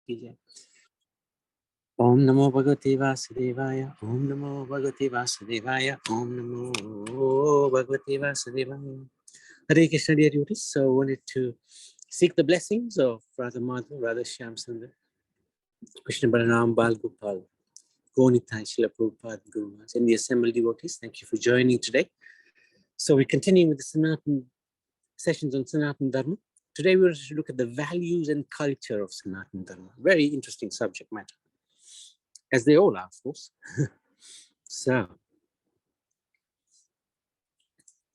की जय। Om Namo Bhagavate Vasudevaya. Om Namo Bhagavate Vasudevaya. Om Namo Bhagavate Vasudevaya. Hare Krishna, dear devotees. So I wanted to seek the blessings of Radha Madhu, Radha Shyam Sundar, Krishna Balaram, Bal Gopal, Gaunitai, Srila Prabhupada, Guru Maharaj, and the assembled devotees. Thank you for joining today. So we're continuing with the Sanatana sessions on Sanatana Dharma. Today we're going to look at the values and culture of Sanatana Dharma. Very interesting subject matter, as they all are, of course. So,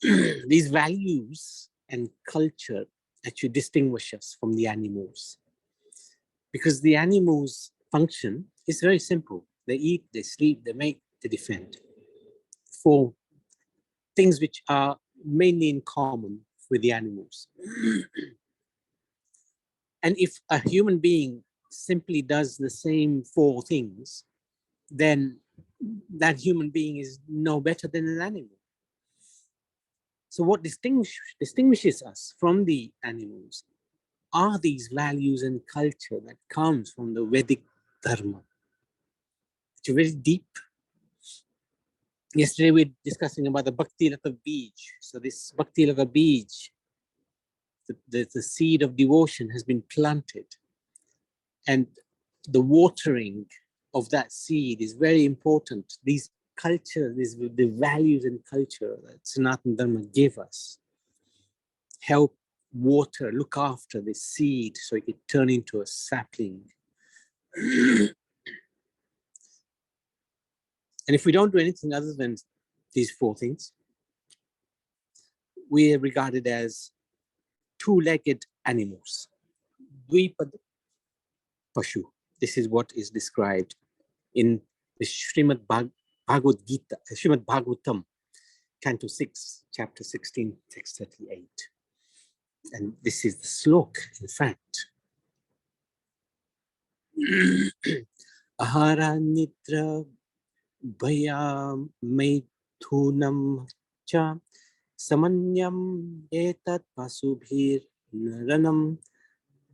these values and culture actually distinguish us from the animals, because the animals' function is very simple. They eat, they sleep, they mate, they defend. Four things which are mainly in common with the animals. And if a human being simply does the same four things, then that human being is no better than an animal. So what distinguishes us from the animals are these values and culture that comes from the Vedic Dharma, which are very deep. Yesterday we were discussing about the Bhakti Lata Bij. So this Bhakti Lata Bij, the seed of devotion has been planted, and the watering of that seed is very important. These culture, the values and culture that Sanatana Dharma give us, help water, look after the seed so it can turn into a sapling. And if we don't do anything other than these four things, we are regarded as two-legged animals. Dvipad Pashu. This is what is described in the Srimad Bhagavad Gita, Srimad Bhagavatam, Canto 6, Chapter 16, Text 38. And this is the slok, in fact. Ahara Nitra Bhaya Maithunam Cha Samanyam Etat Pasubhir Naranam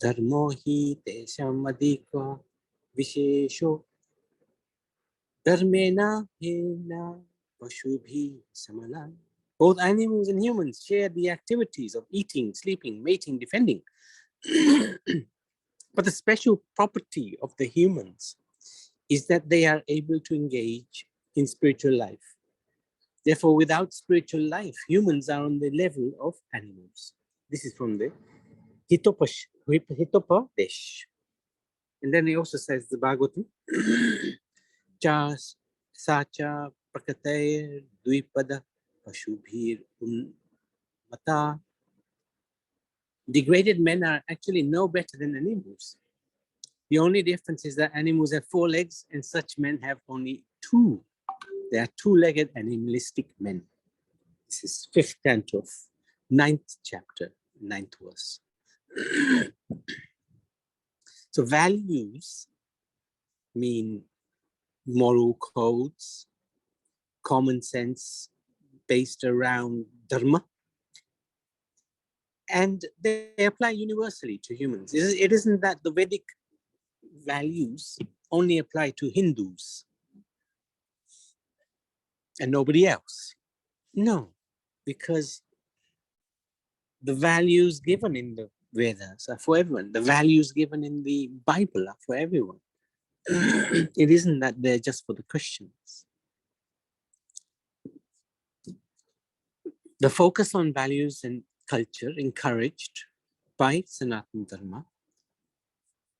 Dharmohi Tesham Adhika Vishesho Dharmena Hena Pashubhi Samana. Both animals and humans share the activities of eating, sleeping, mating, defending. But the special property of the humans is that they are able to engage in spiritual life. Therefore, without spiritual life, humans are on the level of animals. This is from the Hitopadesh. And then he also says the Bhagavatam, Cha Sacha Prakataya Dvipada Pashubhir Mata. Degraded men are actually no better than animals. The only difference is that animals have four legs and such men have only two. They are two-legged animalistic men. This is 5th canto of 9th chapter, 9th verse. So values mean moral codes, common sense based around Dharma, and they apply universally to humans. It isn't that the Vedic values only apply to Hindus and nobody else. No, because the values given in the Vedas are for everyone. The values given in the Bible are for everyone. It isn't that they're just for the Christians. The focus on values and culture encouraged by Sanatana Dharma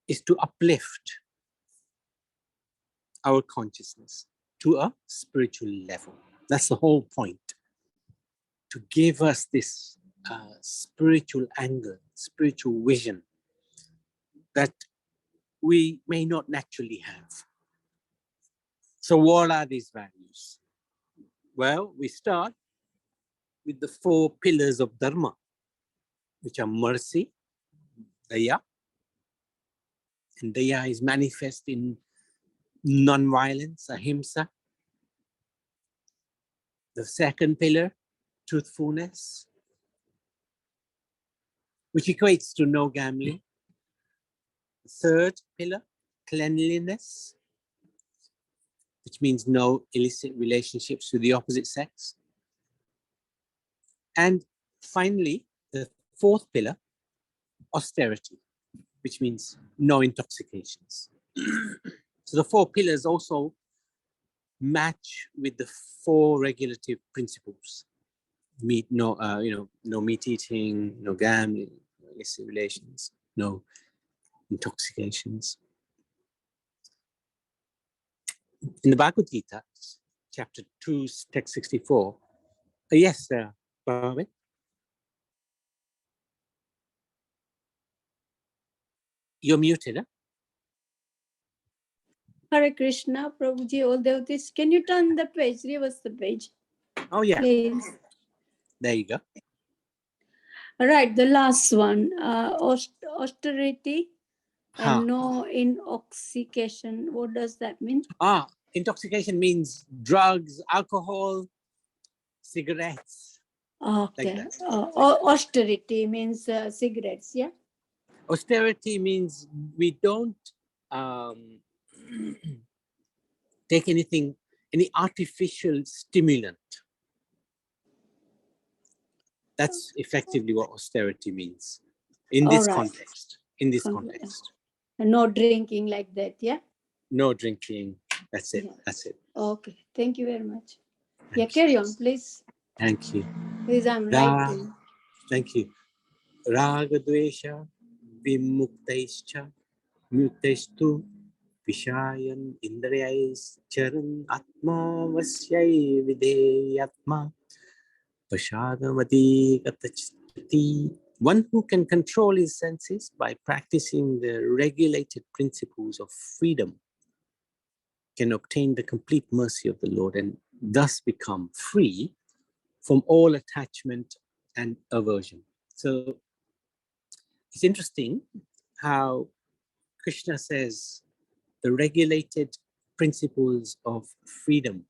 is to uplift our consciousness to a spiritual level. That's the whole point. To give us this spiritual angle, spiritual vision that we may not naturally have. So what are these values? Well, we start with the four pillars of Dharma, which are mercy, daya, and daya is manifest in non-violence, ahimsa. The second pillar, truthfulness, which equates to no gambling. Third pillar, cleanliness, which means no illicit relationships with the opposite sex. And finally, the fourth pillar, austerity, which means no intoxications. So the four pillars also match with the four regulative principles. No meat eating, no gambling, no illicit relations, no intoxications. In the Bhagavad Gita, chapter 2, text 64, yes, Bhavin? You're muted, huh? Hare Krishna, Prabhuji, all devotees. Can you turn the page, reverse the page? Oh, yeah. Please. There you go. All right, the last one, austerity and no intoxication. What does that mean? Intoxication means drugs, alcohol, cigarettes. Okay. Like that. Austerity means cigarettes, yeah? Austerity means we don't take any artificial stimulant. That's effectively what austerity means in this context. In this context. No drinking like that, yeah? No drinking. That's it. Yeah. That's it. Okay. Thank you very much. Carry on, please. Thank you. Please, I'm writing. Thank you. Raga dvesha vimuktaischa muktaishtu vishayan indriyais charan atma vasyai videyatma Pashagamati Gatachati. One who can control his senses by practicing the regulated principles of freedom can obtain the complete mercy of the Lord and thus become free from all attachment and aversion. So it's interesting how Krishna says the regulated principles of freedom.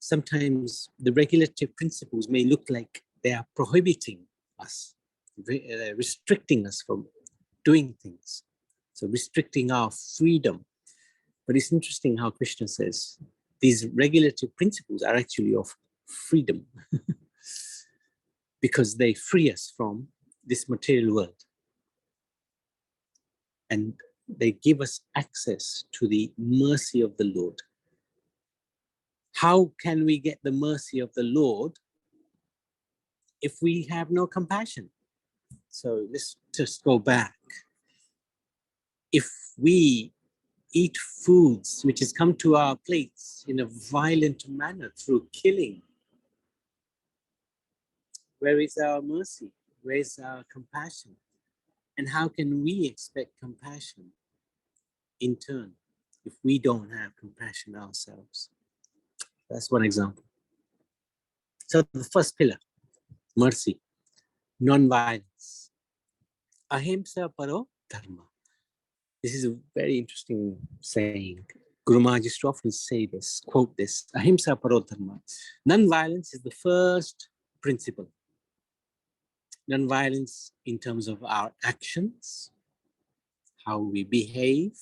Sometimes the regulative principles may look like they are prohibiting us, restricting us from doing things. So restricting our freedom. But it's interesting how Krishna says these regulative principles are actually of freedom because they free us from this material world. And they give us access to the mercy of the Lord. How can we get the mercy of the Lord if we have no compassion? So let's just go back. If we eat foods which has come to our plates in a violent manner through killing, where is our mercy? Where is our compassion? And how can we expect compassion in turn if we don't have compassion ourselves? That's one example. So the first pillar, mercy, non-violence. Ahimsa paro Dharma. This is a very interesting saying. Guru Maharaj used to often say this, quote this, Ahimsa paro Dharma. Non-violence is the first principle. Non-violence in terms of our actions, how we behave.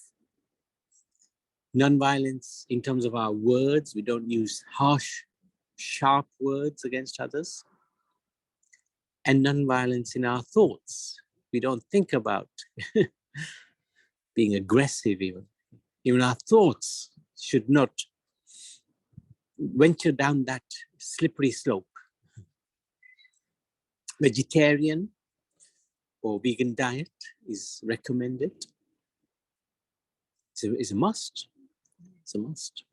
Non-violence in terms of our words. We don't use harsh, sharp words against others. And non-violence in our thoughts. We don't think about being aggressive even. Even our thoughts should not venture down that slippery slope. Vegetarian or vegan diet is recommended. It's a must. It's a must.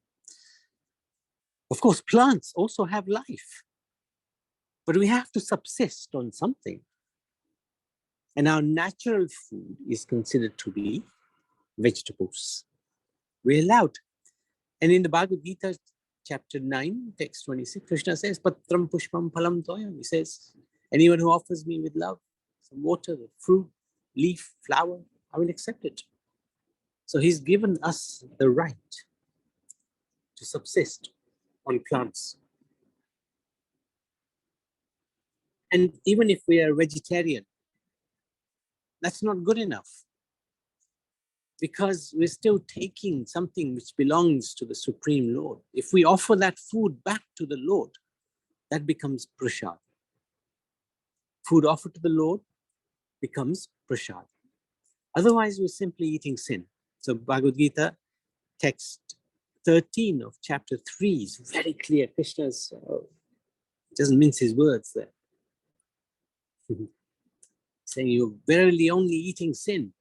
Of course, plants also have life, but we have to subsist on something. And our natural food is considered to be vegetables. We're allowed. And in the Bhagavad Gita, chapter 9, text 26, Krishna says, Patram pushpam phalam toyam. He says, anyone who offers me with love, some water, fruit, leaf, flower, I will accept it. So he's given us the right to subsist on plants. And even if we are vegetarian, that's not good enough. because we're still taking something which belongs to the Supreme Lord. If we offer that food back to the Lord, that becomes prasad. Food offered to the Lord becomes prasad. Otherwise, we're simply eating sin. So Bhagavad Gita, text 13 of chapter 3 is very clear. Krishna's doesn't mince his words there. Saying you're verily only eating sin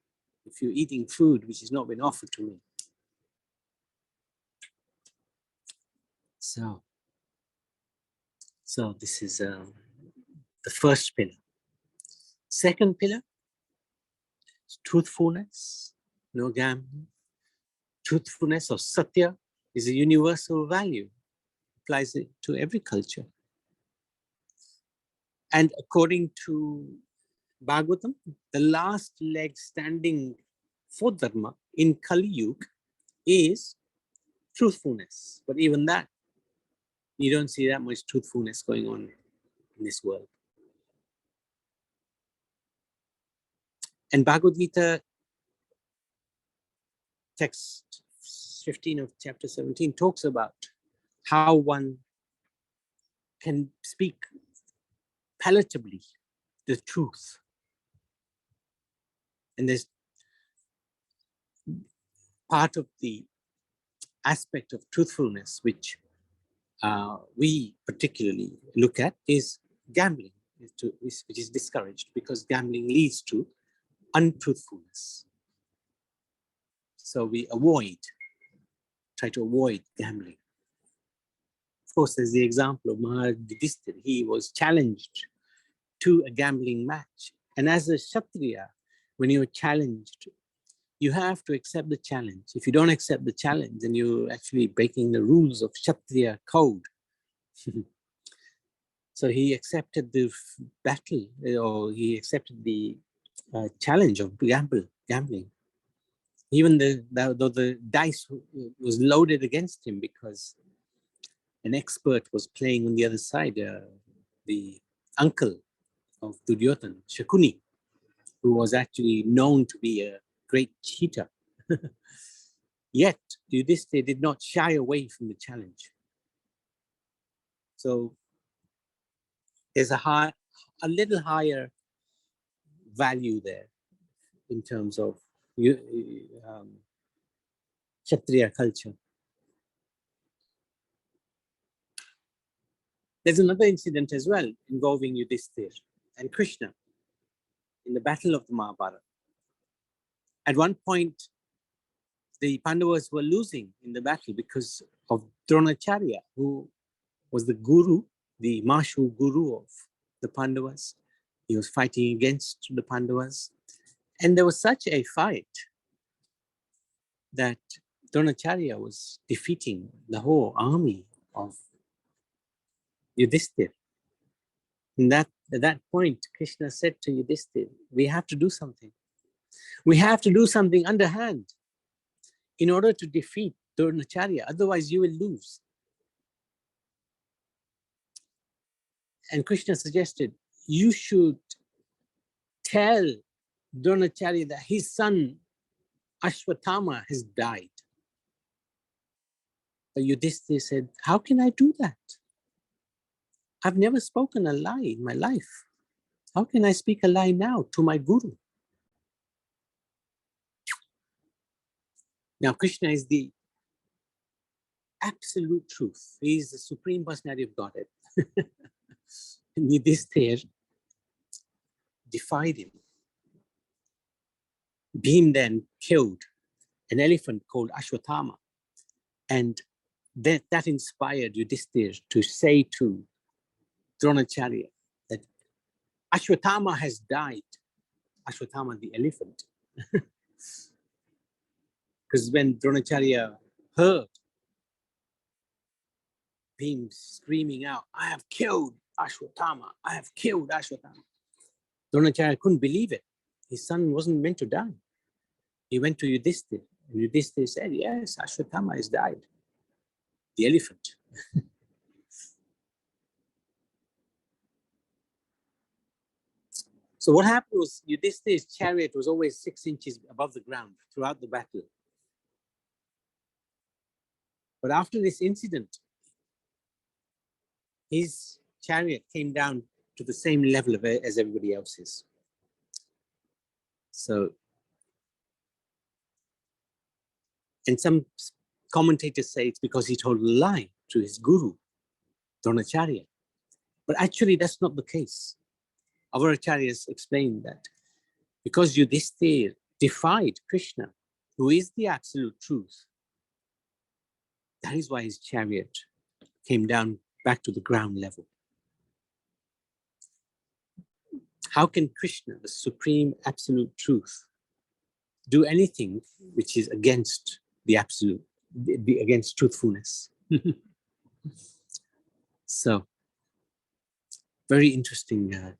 if you're eating food which has not been offered to me. So this is the first pillar. Second pillar is truthfulness, no gambling. Truthfulness or satya is a universal value, applies it to every culture. And according to Bhagavatam, the last leg standing for Dharma in Kali Yuga is truthfulness. But even that, you don't see that much truthfulness going on in this world. And Bhagavad Gita, text 15 of chapter 17, talks about how one can speak palatably the truth. And there's part of the aspect of truthfulness which we particularly look at is gambling, which is discouraged because gambling leads to untruthfulness. So we try to avoid gambling. Of course, there's the example of Maharaj Yudhishthira. He was challenged to a gambling match. And as a Kshatriya, when you're challenged, you have to accept the challenge. If you don't accept the challenge, then you're actually breaking the rules of Kshatriya code. So he accepted the battle, or he accepted the challenge of gambling. Even though the dice was loaded against him because an expert was playing on the other side, the uncle of Duryodhana, Shakuni, who was actually known to be a great cheater. Yet, Yudhishthira did not shy away from the challenge. So there's a little higher value there in terms of Kshatriya culture. There's another incident as well involving Yudhishthira and Krishna in the battle of the Mahabharata. At one point, the Pandavas were losing in the battle because of Dronacharya, who was the guru, the martial guru of the Pandavas. He was fighting against the Pandavas. And there was such a fight that Dronacharya was defeating the whole army of Yudhishthira. And at that point, Krishna said to Yudhishthira, we have to do something. We have to do something underhand in order to defeat Dronacharya, otherwise you will lose. And Krishna suggested, you should tell Dronacharya that his son Ashwatthama has died. But Yudhishthira said, how can I do that? I've never spoken a lie in my life. How can I speak a lie now to my guru? Now, Krishna is the absolute truth. He is the Supreme Personality of Godhead. And Yudhishthira defied him. Bhim then killed an elephant called Ashwatthama. And that inspired Yudhishthira to say to Dronacharya that Ashwatthama has died. Ashwatthama, the elephant. Because when Dronacharya heard Bhim screaming out, I have killed Ashwatthama, I have killed Ashwatthama. Dronacharya couldn't believe it. His son wasn't meant to die. He went to Yudhishthira, and Yudhishthira said, yes, Ashwatthama has died. The elephant. So what happened was Yudhishthira's chariot was always 6 inches above the ground throughout the battle. But after this incident, his chariot came down to the same level as everybody else's. So, and some commentators say it's because he told a lie to his guru, Dronacharya. But actually, that's not the case. Our acharyas explained that because Yudhishthira defied Krishna, who is the absolute truth, that is why his chariot came down back to the ground level. How can Krishna, the supreme absolute truth, do anything which is against the absolute, against truthfulness? So, very interesting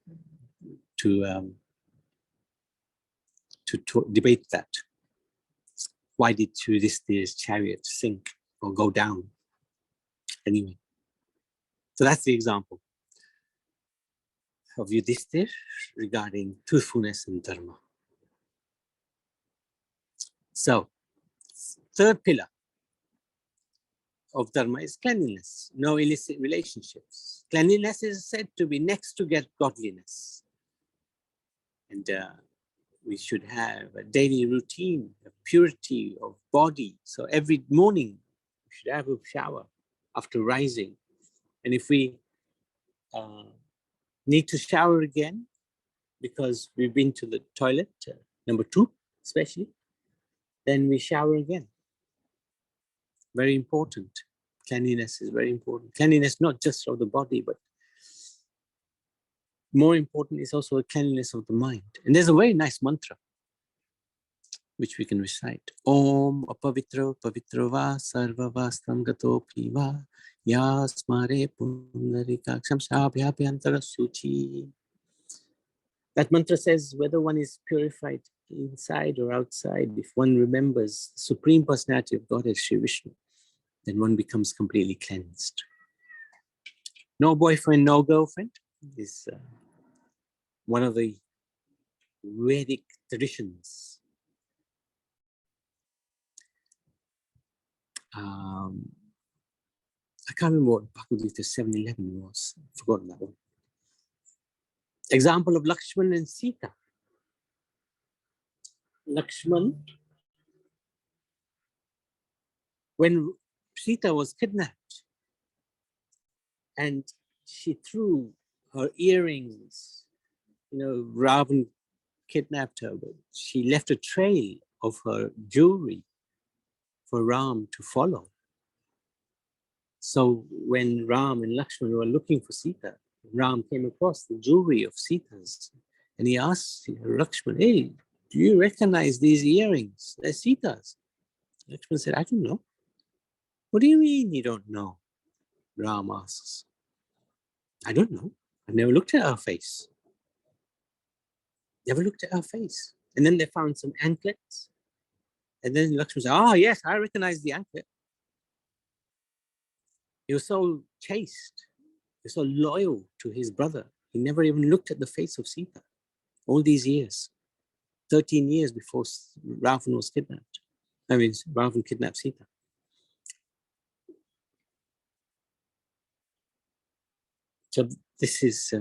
to debate that. Why did Yudhishthira's chariot sink or go down? Anyway, so that's the example of Yudhishthira regarding truthfulness and Dharma. So, third pillar of Dharma is cleanliness, no illicit relationships. Cleanliness is said to be next to godliness. And we should have a daily routine of purity of body. So every morning we should have a shower after rising. And if we need to shower again because we've been to the toilet, number 2 especially, then we shower again. Very important. Cleanliness is very important. Cleanliness not just of the body, but more important is also a cleanliness of the mind. And there's a very nice mantra which we can recite. Om apavitro pavitro va sarva vastam gato piva yasmare pundarikaksham shabhyabhyantara suchi. That mantra says whether one is purified inside or outside, if one remembers the Supreme Personality of Godhead, Sri Vishnu, then one becomes completely cleansed. No boyfriend, no girlfriend is one of the Vedic traditions. I can't remember what Bhagavad Gita 7:11 was. I've forgotten that one. Example of Lakshman and Sita. Lakshman, when Sita was kidnapped and she threw her earrings, Ravan kidnapped her, but she left a trail of her jewelry for Ram to follow. So when Ram and Lakshman were looking for Sita, Ram came across the jewelry of Sita's and he asked Lakshman, hey, do you recognize these earrings? They're Sita's. Lakshman said, I don't know. What do you mean you don't know? Ram asks. I don't know. I've never looked at her face. Never looked at her face. And then they found some anklets. And then Lakshman said, oh yes, I recognize the anklet. He was so chaste. He was so loyal to his brother. He never even looked at the face of Sita. All these years. 13 years before Ravan was kidnapped. I mean, Ravan kidnapped Sita. So this is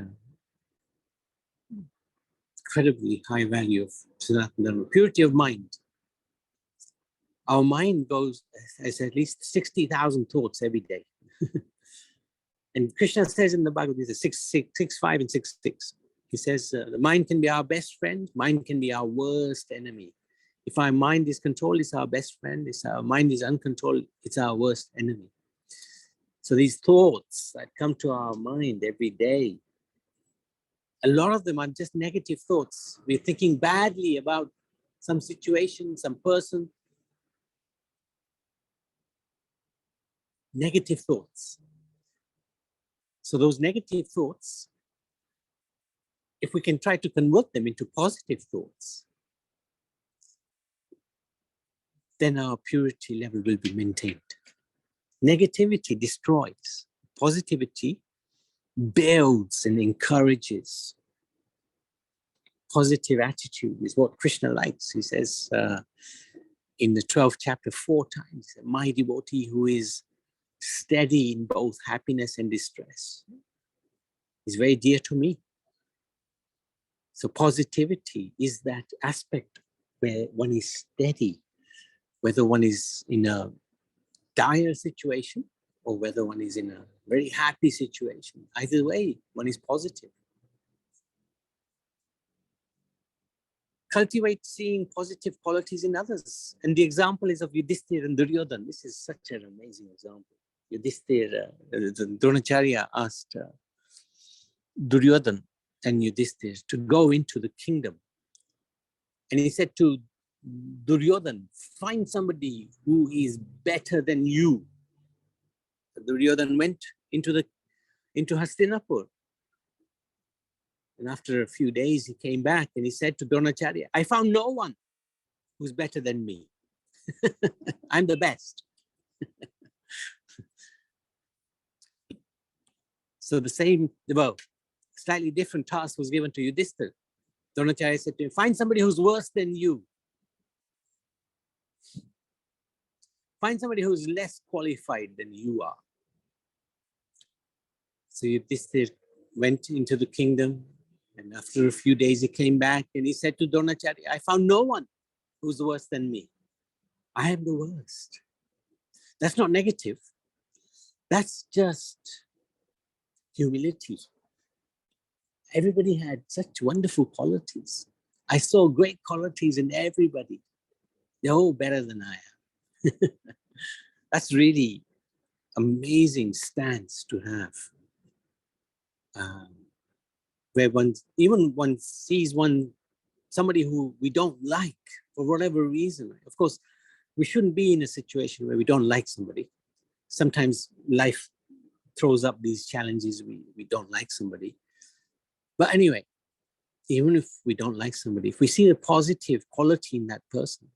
incredibly high value of Sanatana Dharma. Purity of mind. Our mind has at least 60,000 thoughts every day. And Krishna says in the Bhagavad Gita 6.5 and 6.6, he says, the mind can be our best friend, mind can be our worst enemy. If our mind is controlled, it's our best friend. If our mind is uncontrolled, it's our worst enemy. So these thoughts that come to our mind every day, a lot of them are just negative thoughts. We're thinking badly about some situation, some person. Negative thoughts. So those negative thoughts, if we can try to convert them into positive thoughts, then our purity level will be maintained. Negativity destroys. Positivity builds and encourages. positive attitude is what Krishna likes. He says in the 12th chapter 4 times, my devotee who is steady in both happiness and distress is very dear to me. So positivity is that aspect where one is steady, whether one is in a dire situation or whether one is in a very happy situation. Either way, one is positive. Cultivate seeing positive qualities in others. And the example is of Yudhishthira and Duryodhana. This is such an amazing example. Yudhishthira, Dronacharya asked Duryodhana and Yudhishthira to go into the kingdom. And he said to Duryodhana, find somebody who is better than you. Duryodhana went into Hastinapur. And after a few days, he came back and he said to Dronacharya, I found no one who's better than me. I'm the best. So the same, well, slightly different task was given to Yudhishthira. Dronacharya said to him, find somebody who's worse than you. Find somebody who's less qualified than you are. So Yudhishthira went into the kingdom, and after a few days he came back and he said to Dronacharya, I found no one who's worse than me. I am the worst. That's not negative. That's just humility. Everybody had such wonderful qualities. I saw great qualities in everybody. They're all better than I am. That's really amazing stance to have. Where one sees somebody who we don't like for whatever reason. Of course, we shouldn't be in a situation where we don't like somebody. Sometimes life throws up these challenges, we don't like somebody. But anyway, even if we don't like somebody, if we see a positive quality in that person,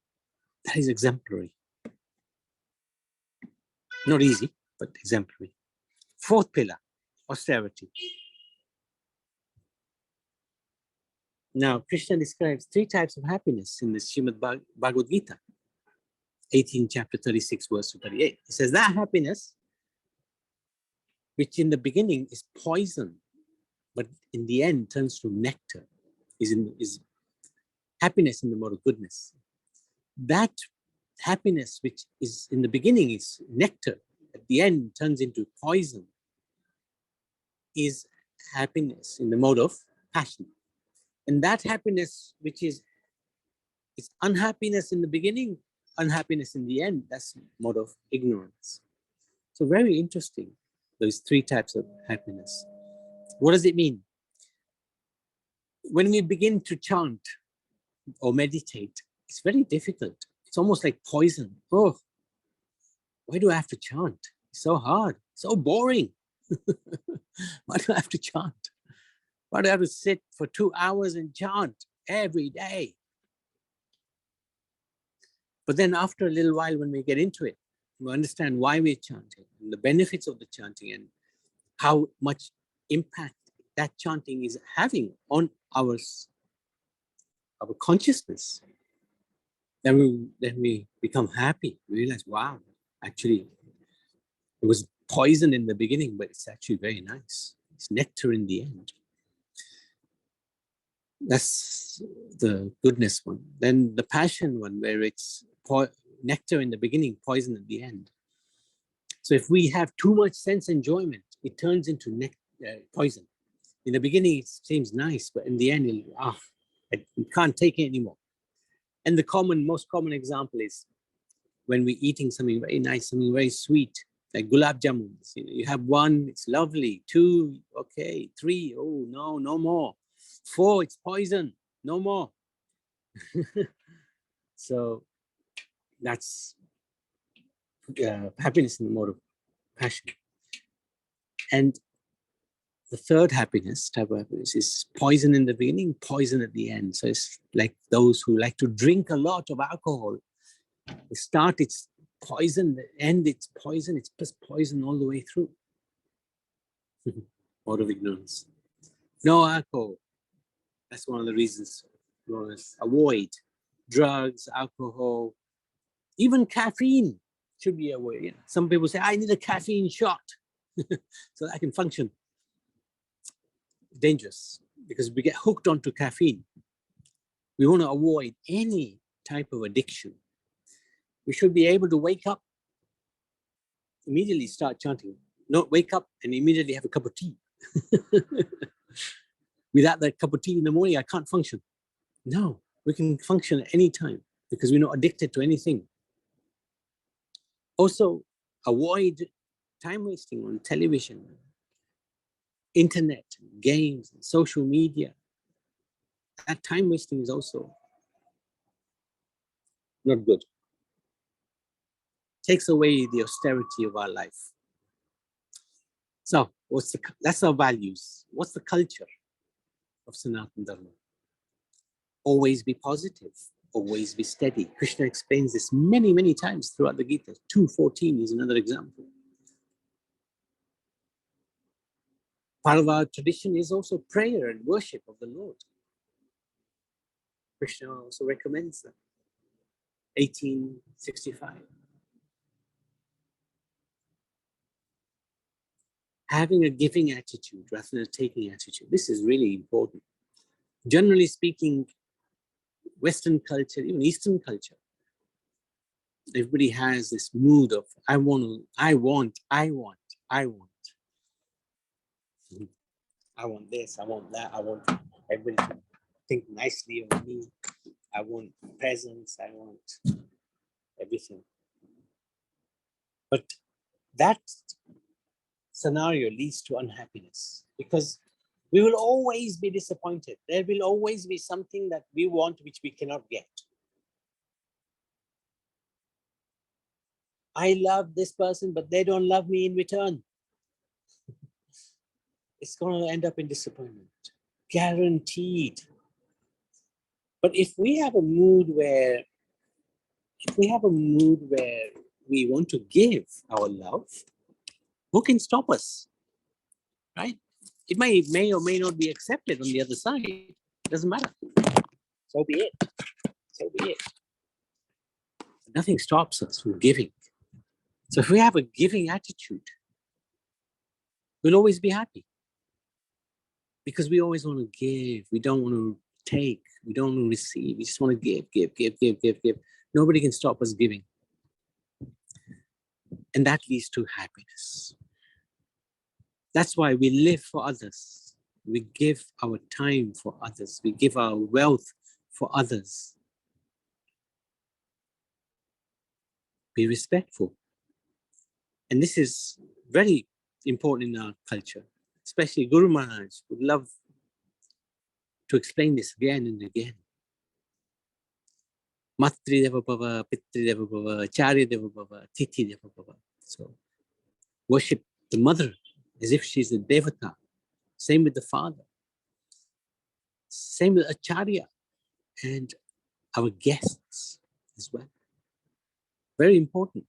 that is exemplary. Not easy, but exemplary. Fourth pillar, austerity. Now, Krishna describes 3 types of happiness in the Srimad Bhagavad Gita, 18 chapter 36, verse 38. He says that happiness, which in the beginning is poison, but in the end turns to nectar, is happiness in the mode of goodness. That happiness, which is in the beginning is nectar, at the end turns into poison, is happiness in the mode of passion. And that happiness, which is unhappiness in the beginning, unhappiness in the end, that's mode of ignorance. So very interesting, those 3 types of happiness. What does it mean? When we begin to chant or meditate, it's very difficult. It's almost like poison. Oh, why do I have to chant? It's so hard, so boring. Why do I have to chant? Why do I have to sit for 2 hours and chant every day? But then after a little while, when we get into it, we understand why we're chanting and the benefits of the chanting and how much impact that chanting is having on our consciousness. Then we become happy. We realize, wow, actually, it was poison in the beginning, but it's actually very nice. It's nectar in the end. That's the goodness one. Then the passion one, where it's nectar in the beginning, poison at the end. So if we have too much sense enjoyment, it turns into poison. In the beginning, it seems nice, but in the end, I can't take it anymore. And the most common example is when we're eating something very nice, something very sweet, like gulab jamuns. You have 1, it's lovely. 2, okay. 3, oh no more. 4, it's poison, no more. So that's happiness in the mode of passion. And the third type of happiness is poison in the beginning, poison at the end. So it's like those who like to drink a lot of alcohol. The start, it's poison, the end, it's poison, it's just poison all the way through. Mode of ignorance. No alcohol. That's one of the reasons. Avoid drugs, alcohol, even caffeine should be avoided. Some people say, I need a caffeine shot so that I can function. Dangerous, because we get hooked onto caffeine. We want to avoid any type of addiction. We should be able to wake up, immediately start chanting. Not wake up and immediately have a cup of tea. Without that cup of tea in the morning, I can't function. No, we can function at any time because we're not addicted to anything. Also, avoid time wasting on television, internet, games, social media. That time wasting is also not good. Takes away the austerity of our life. So, that's our values. What's the culture of Sanatana Dharma? Always be positive, always be steady. Krishna explains this many, many times throughout the Gita. 2:14 is another example. Part of our tradition is also prayer and worship of the Lord. Krishna also recommends that. 1865. Having a giving attitude rather than a taking attitude. This is really important. Generally speaking, Western culture, even Eastern culture, everybody has this mood of, I want, I want this, I want that, I want everybody to think nicely of me. I want presents, I want everything. But that scenario leads to unhappiness because we will always be disappointed. There will always be something that we want which we cannot get. I love this person, but they don't love me in return. It's going to end up in disappointment. Guaranteed. But if we have a mood where we want to give our love, who can stop us? Right? It may or may not be accepted on the other side. It doesn't matter. So be it. So be it. Nothing stops us from giving. So if we have a giving attitude, we'll always be happy. Because we always want to give. We don't want to take. We don't want to receive. We just want to give. Nobody can stop us giving. And that leads to happiness. That's why we live for others. We give our time for others. We give our wealth for others. Be respectful. And this is very important in our culture. Especially Guru Maharaj would love to explain this again and again. Matri Deva Bhava, Pitri Deva Bhava, Acharya Deva Bhava, Tithi Deva Bhava. So worship the mother as if she's a devata. Same with the father. Same with Acharya and our guests as well. Very important.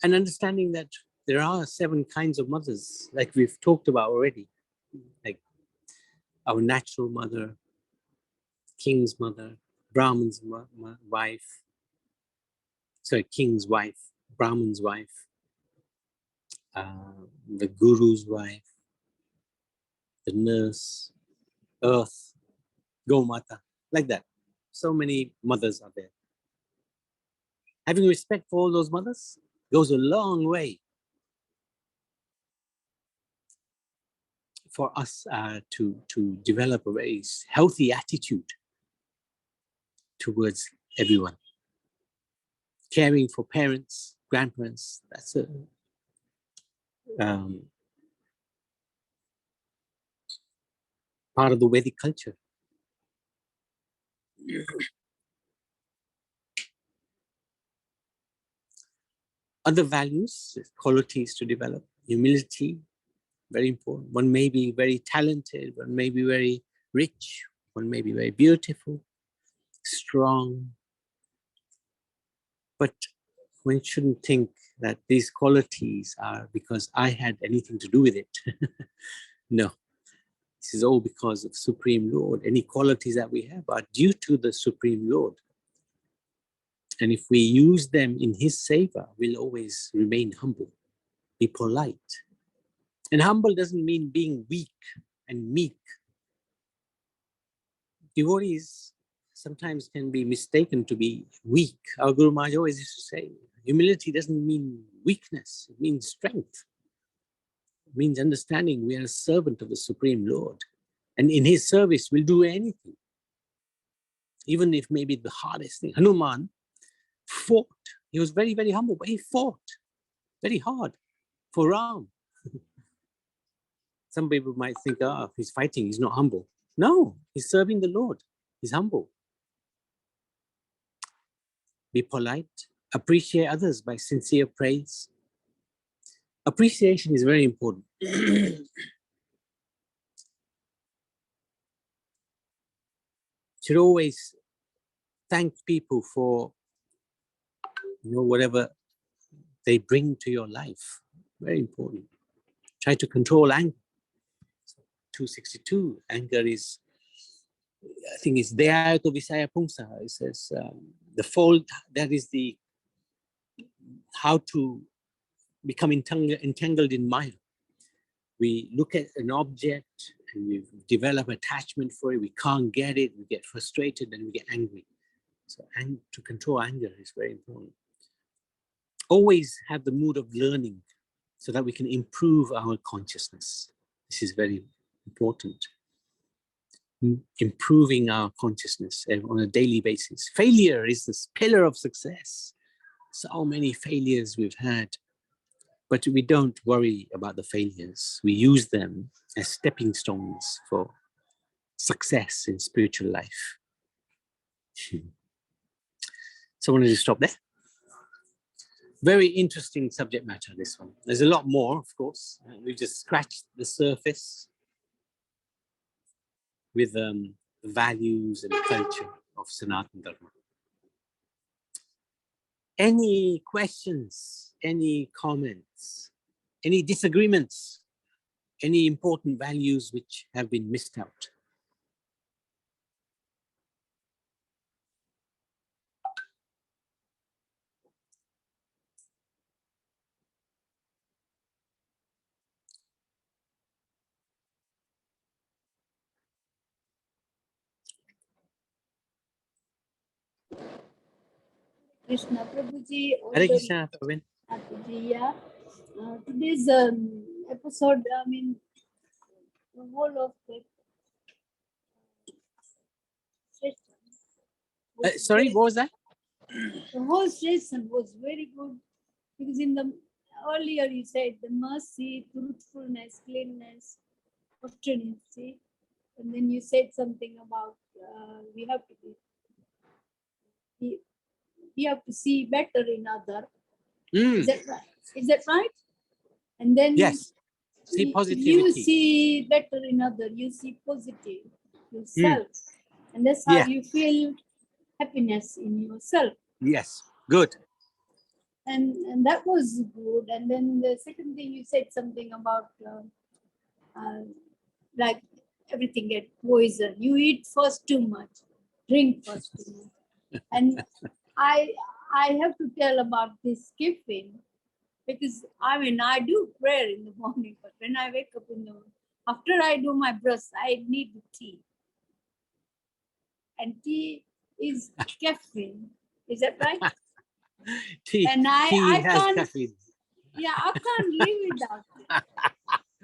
And understanding that there are 7 kinds of mothers, like we've talked about already, like our natural mother, king's mother, Brahman's wife, sorry, king's wife, Brahman's wife, the guru's wife, the nurse, earth, Gomata, like that. So many mothers are there. Having respect for all those mothers goes a long way for us to develop a very healthy attitude towards everyone. Caring for parents, grandparents, that's a part of the Vedic culture. Other values, qualities to develop, humility, very important. One may be very talented, one may be very rich, one may be very beautiful, strong, but one shouldn't think that these qualities are because I had anything to do with it. No, this is all because of Supreme Lord. Any qualities that we have are due to the Supreme Lord. And if we use them in His favor, we'll always remain humble, be polite. And humble doesn't mean being weak and meek. Devotees sometimes can be mistaken to be weak. Our Guru Maharaj always used to say, humility doesn't mean weakness, it means strength. It means understanding we are a servant of the Supreme Lord. And in His service, we'll do anything. Even if maybe the hardest thing. Hanuman fought. He was very, very humble, but he fought very hard for Ram. Some people might think, if he's fighting, he's not humble. No, he's serving the Lord. He's humble. Be polite. Appreciate others by sincere praise. Appreciation is very important. Should always thank people for whatever they bring to your life. Very important. Try to control anger. 262. Anger is, I think it's Deya to Visaya Pungsa. It says the fault, that is the how to become entangled in Maya. We look at an object and we develop attachment for it. We can't get it. We get frustrated and we get angry. So to control anger is very important. Always have the mood of learning so that we can improve our consciousness. This is very important. Improving our consciousness on a daily basis. Failure is this pillar of success. So many failures we've had, but we don't worry about the failures. We use them as stepping stones for success in spiritual life. So I wanted to stop there. Very interesting subject matter, this one. There's a lot more, of course. We've just scratched the surface with the values and culture of Sanatana Dharma. Any questions, any comments, any disagreements, any important values which have been missed out? Krishna Prabhuji, Hare Krishna, Praveen. Prabhuji, yeah. Today's episode, I mean, the whole of the session. Sorry, what was that? The whole session was very good because in the earlier you said the mercy, truthfulness, cleanness, austerity, and then you said something about we have to we have to see better in other. Is that right? Is that right? And then yes, see positivity. You see better in other. You see positive yourself, and that's how you feel happiness in yourself. Yes, good. And that was good. And then the second thing you said something about like everything get poison. You eat first too much, drink first too much. And I have to tell about this caffeine because I mean I do prayer in the morning, but when I wake up in the morning, after I do my brush, I need tea. And tea is caffeine. Is that right? Tea, and tea I has can't, caffeine. Yeah, I can't live without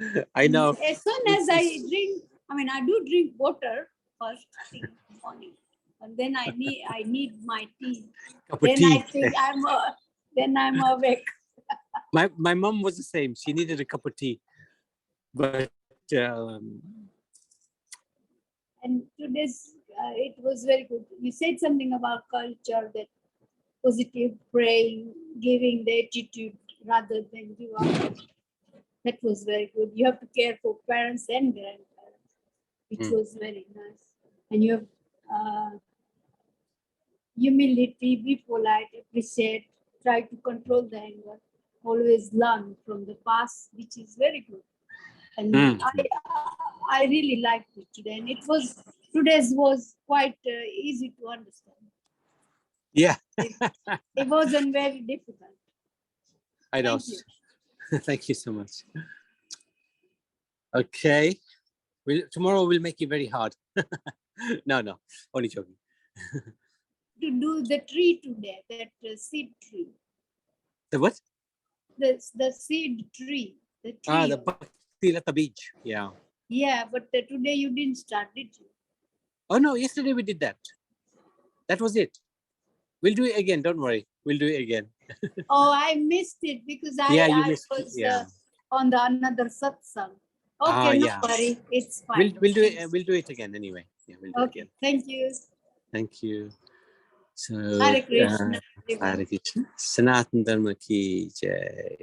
it. I know. As soon as I drink, I mean, I do drink water first thing in the morning, and then I need my tea. Then tea. I think then I'm awake. My mom was the same. She needed a cup of tea, but and today's it was very good. You said something about culture, that positive praying, giving the attitude rather than give up. That was very good. You have to care for parents and grandparents, which was very nice. And you have humility, be polite, appreciate, try to control the anger. always learn from the past, which is very good. And I really liked it today. And today's was quite easy to understand. Yeah. It wasn't very difficult. I know. Thank you. Thank you so much. Okay. Tomorrow we'll make it very hard. No, only joking. To do the tree today, that seed tree. The what? The seed tree. The tree. The Bhakti Lata Beach. Yeah. Yeah, but today you didn't start, did you? Oh no, yesterday we did that. That was it. We'll do it again. Don't worry. We'll do it again. Oh, I missed it because I was on the another satsang. Okay, no worry. It's fine. We'll do it. We'll do it again anyway. Yeah, we'll do it again. Thank you. Thank you. So Hare Krishna. Hare Krishna. Sanatana Dharma ki jai.